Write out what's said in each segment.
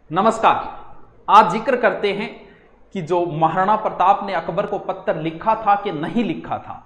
नमस्कार। आज जिक्र करते हैं कि जो महाराणा प्रताप ने अकबर को पत्र लिखा था कि नहीं लिखा था,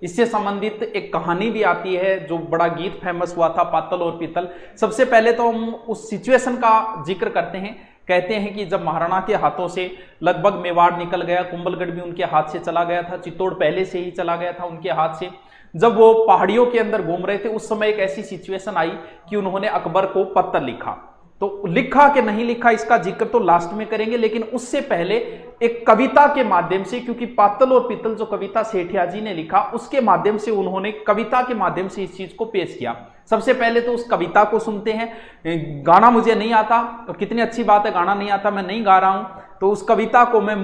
इससे संबंधित एक कहानी भी आती है जो बड़ा गीत फेमस हुआ था, पातल और पीतल। सबसे पहले तो हम उस सिचुएशन का जिक्र करते हैं। कहते हैं कि जब महाराणा के हाथों से लगभग मेवाड़ निकल गया, कुंभलगढ़ भी उनके हाथ से चला गया था, चित्तौड़ पहले से ही चला गया था उनके हाथ से। जब वो पहाड़ियों के अंदर घूम रहे थे, उस समय एक ऐसी सिचुएशन आई कि उन्होंने अकबर को पत्र लिखा। तो लिखा कि नहीं लिखा इसका जिक्र तो लास्ट में करेंगे, लेकिन उससे पहले एक कविता के माध्यम से, क्योंकि पातल और पीतल जो कविता सेठिया जी ने लिखा उसके माध्यम से उन्होंने कविता के माध्यम से इस चीज को पेश किया। सबसे पहले तो उस कविता को सुनते हैं। गाना मुझे नहीं आता, तो कितनी अच्छी बात है, गाना नहीं आता, मैं नहीं गा रहा हूं, तो उस कविता को मैं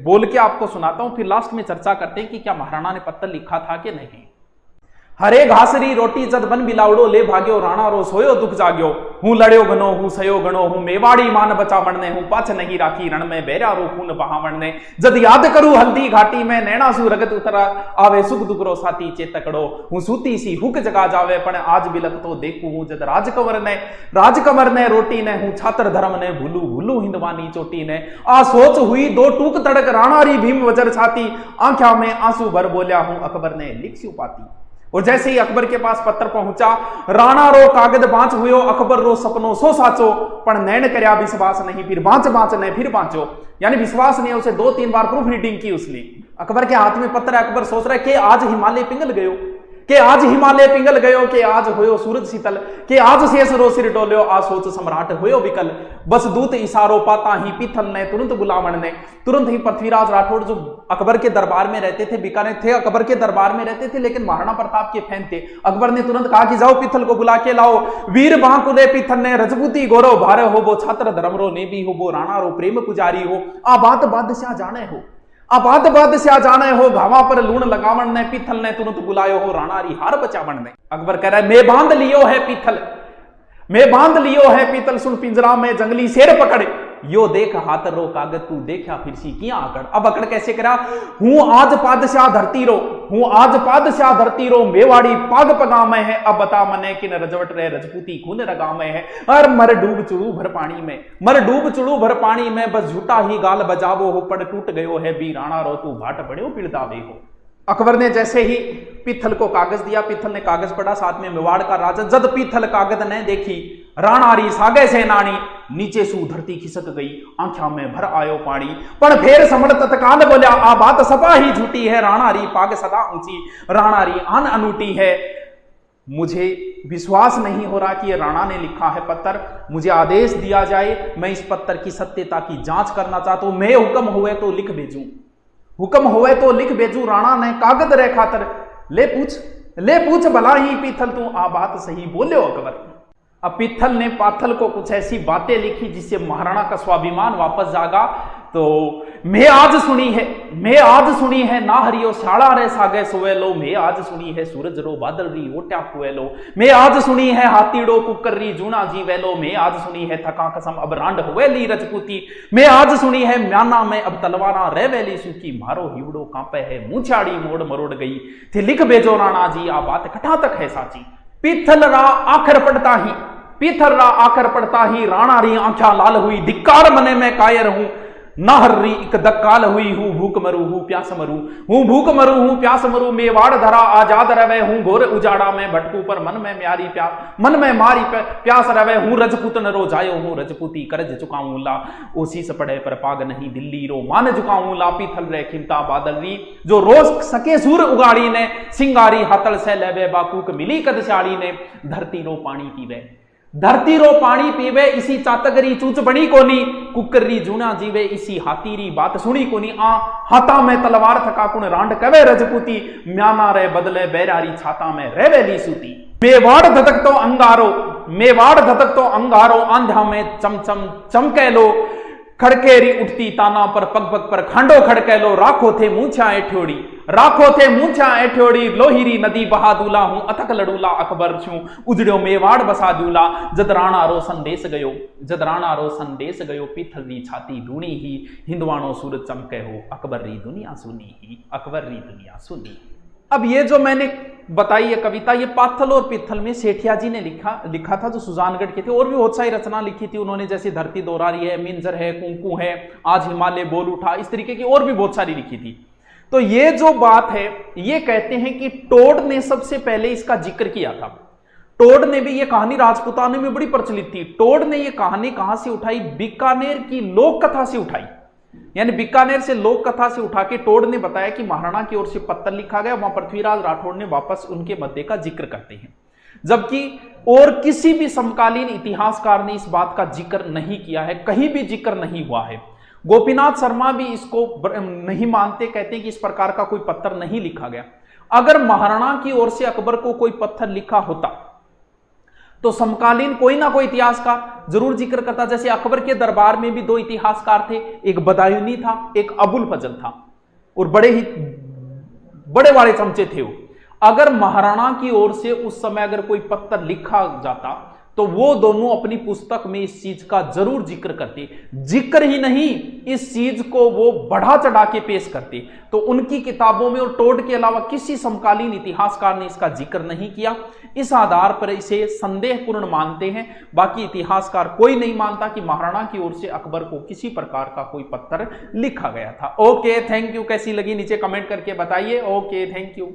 बोल के आपको सुनाता हूं, फिर लास्ट में चर्चा करते हैं कि क्या महाराणा ने पत्र लिखा था कि नहीं। हरे घासरी रोटी जद बन बिलावड़ो ले भाग्यो, राणा रो सोयो दुख जाग्यो, हूं लड़्यो गनो हूं सयो गणो, हूं मेवाड़ी मान बचा बनने, हूं पाछ नहीं राखी रण में बेरा रो खून बहावण ने, जद याद करू हल्दी घाटी में नैना सु रगत उतरा आवे, सुख दुख रो साथी चेतकड़ो, हूं सूती सी हुक जगा जावे, पण आज बिलक तो देखू हूं जद राजकमर ने रोटी ने, हूं छात्र धर्म ने भूलू भूलू हिंदवानी चोटी ने, आ सोच हुई दो टूक तड़क राणारी भीम वजर छाती, आंख्या में आंसू भर बोलिया हूं अकबर ने लिख स्यू पाती। और जैसे ही अकबर के पास पत्र पहुंचा, राणा रो कागद बांच हुयो, अकबर रो सपनो सो साचो, पण नैन करया विश्वास नहीं, फिर बांच बांच ने फिर बांचो। यानी विश्वास नहीं, उसे 2-3 बार प्रूफ रीडिंग की उसने। अकबर के हाथ में पत्र है, अकबर सोच रहा है कि आज हिमालय पिघल गयो, के आज हिमालय पिघल गयो, के आज होयो सूरज शीतल, के आज शेष रो सिर डोल्यो, आ सोच सम्राट होयो विकल, बस दूत इशारो पाता ही पीथल ने तुरंत बुलावन ने। तुरंत ही पृथ्वीराज राठौड़ जो अकबर के दरबार में रहते थे, बीकानेर थे, अकबर के दरबार में रहते थे, लेकिन महाराणा प्रताप के फैन थे। अकबर ने तुरंत कहा कि जाओ पीथल को बुला के लाओ। वीर बांकुले पीथल ने रजपूती गौरव भारे हो, वो छात्र धर्म रो ने भी हो, वो राणा रो प्रेम पुजारी हो, आ बात बादशाह जाने हो, आबाद बादशाह जाने हो, घावा पर लूण लगावन ने, पीथल ने तुरंत बुलायो हो, राणारी हार बचावन ने। अकबर कह रहा है मैं बांध लियो है पीथल, मैं बांध लियो है पीतल, सुन पिंजरा में जंगली शेर पकड़े, यो देख हाथ रो कागज तू देखा फिर सी किया आकड़। अब अकड़ कैसे करा, हूं आज पादशाह धरती रो, हूं आज पादशाह धरती रो, मेवाड़ी पाग पगा में है, अब बता मने किन रजवट रे रजपूती खून रगा में है, और मर डूब चुड़ू भर पानी में, मर डूब चुड़ू भर पानी में, बस झूठा ही गाल बजावो हो, पड़ टूट गयो है बी राणा रो, तू भाट पड़े पिड़दावे हो। अकबर ने जैसे ही पीथल को कागज दिया, पीथल ने कागज पढ़ा, साथ में मेवाड़ का राजा, जद पीथल कागज ने देखी, राणारी सागे से नानी, नीचे सू धरती खिसक गई, आंखों में भर आयो पानी, पर फेर समण तत्काल बोल्या, आ बात सपा ही झूठी है, राणारी पाग सदा ऊंची, राणारी आन अनूठी है। मुझे विश्वास नहीं हो रहा कि ये राणा ने लिखा है पत्र, मुझे आदेश दिया जाए, मैं इस पत्र की सत्यता की जांच करना चाहता हूं, मैं हुक्म हुए तो लिख भेजूं, हुक्म होवे तो लिख भेजू। राणा ने कागद रे खातर ले पूछ भला ही पीथल तू आ बात सही बोले अकबर। अब पीथल ने पाथल को कुछ ऐसी बातें लिखी जिससे महाराणा का स्वाभिमान वापस जागा। तो मैं आज सुनी है ना हरियो शाला रे सागे सोवेलो, मैं आज सुनी है सूरज रो बादल री ओट्या कुएलो, मैं आज सुनी है हाथीड़ो कुकर्री जूना जीवेलो, मैं आज सुनी है थका कसम अब रांड हुएली रजपूती, मैं आज सुनी है म्याना में अब तलवारा रेवेली सूखी, मारो हिवड़ो कांपे है मुछाड़ी मोड़ मरोड़ गई थे, लिख भेजो राणा जी आ बात कठा तक है साची। पीथल रा आखर पड़ता ही राणा री आंख्या लाल हुई, धिक्कार मने में कायर हूं, ना हर्री एक दक्काल हुई, हूं भूख मरू हूं प्यास मरू, मेवाड़ धरा आजाद रवे, हूं घोर उजाड़ा में भटकू, पर मन में मारी प्यास रवे, हूं रजपूतन रो जायो हूं रजपूती, करज चुकाऊं ला ओसीस पड़े पर पाग नहीं, दिल्ली रो मान झुकाऊं ला, पीथल रे खिमता बादल री, जो रोज सके सूर उगाड़ी ने, सिंगारी हाथल से लेवे बाकूक मिली कदशाड़ी ने, धरती रो पानी पीवे इसी चातगरी चूच बनी कोनी, कुकर्री जूना जीवे इसी हाथीरी बात सुनी कोनी, आ हाथा में तलवार थका कुण रांड कवे रजपूती, म्याना रे बदले बैरारी छाता में रेवेली सूती। मेवाड़ धतक तो अंगारो, आंधा में चमचम चमके लो, खड़केरी उठती ताना पर पग पग पर खांडो खड़के लो, राखो थे मूछा एठ्योड़ी, लोहिरी नदी बहा दूला, हूं अथक लड़ूला अकबर छू, उजड़ो मेवाड़ बसा दूला, जद राणा रो संदेश गयो, पीथल री छाती ढूंढी ही, हिंदवाणो सूरज चमके हो, अकबर री दुनिया सुनी ही। अब ये जो मैंने बताई ये कविता, ये पाथल और पित्थल में सेठिया जी ने लिखा था, जो सुजानगढ़ के थे। और भी बहुत सारी रचना लिखी थी उन्होंने, जैसे धरती दोहरा रही है, मिंजर है, कुंकू है, आज हिमालय बोल उठा, इस तरीके की और भी बहुत सारी लिखी थी। तो ये जो बात है, ये कहते हैं कि टोड ने सबसे पहले इसका जिक्र किया था। टोड ने भी, ये कहानी राजपूताने में बड़ी प्रचलित थी। टोड ने ये कहानी कहां से उठाई? बीकानेर की लोक कथा से उठाई। यानी बीकानेर से लोक कथा से उठा के टोड ने बताया कि महाराणा की ओर से पत्र लिखा गया, वहां पृथ्वीराज राठौड़ ने वापस उनके मध्य का जिक्र करते हैं। जबकि और किसी भी समकालीन इतिहासकार ने इस बात का जिक्र नहीं किया है, कहीं भी जिक्र नहीं हुआ है। गोपीनाथ शर्मा भी इसको नहीं मानते, कहते हैं कि इस प्रकार का कोई पत्र नहीं लिखा गया। अगर महाराणा की ओर से अकबर को कोई पत्र लिखा होता तो समकालीन कोई ना कोई इतिहासकार जरूर जिक्र करता। जैसे अकबर के दरबार में भी दो इतिहासकार थे, एक बदायूनी था, एक अबुल फजल था, और बड़े बड़े चमचे थे वो। अगर महाराणा की ओर से उस समय अगर कोई पत्र लिखा जाता तो वो दोनों अपनी पुस्तक में इस चीज का जरूर जिक्र करते। जिक्र ही नहीं, इस चीज को वो बढ़ा चढ़ा के पेश करते। तो उनकी किताबों में और टोड के अलावा किसी समकालीन इतिहासकार ने इसका जिक्र नहीं किया। इस आधार पर इसे संदेहपूर्ण मानते हैं। बाकी इतिहासकार कोई नहीं मानता कि महाराणा की ओर से अकबर को किसी प्रकार का कोई पत्र लिखा गया था। Okay, thank you. कैसी लगी नीचे कमेंट करके बताइए। Okay, thank you.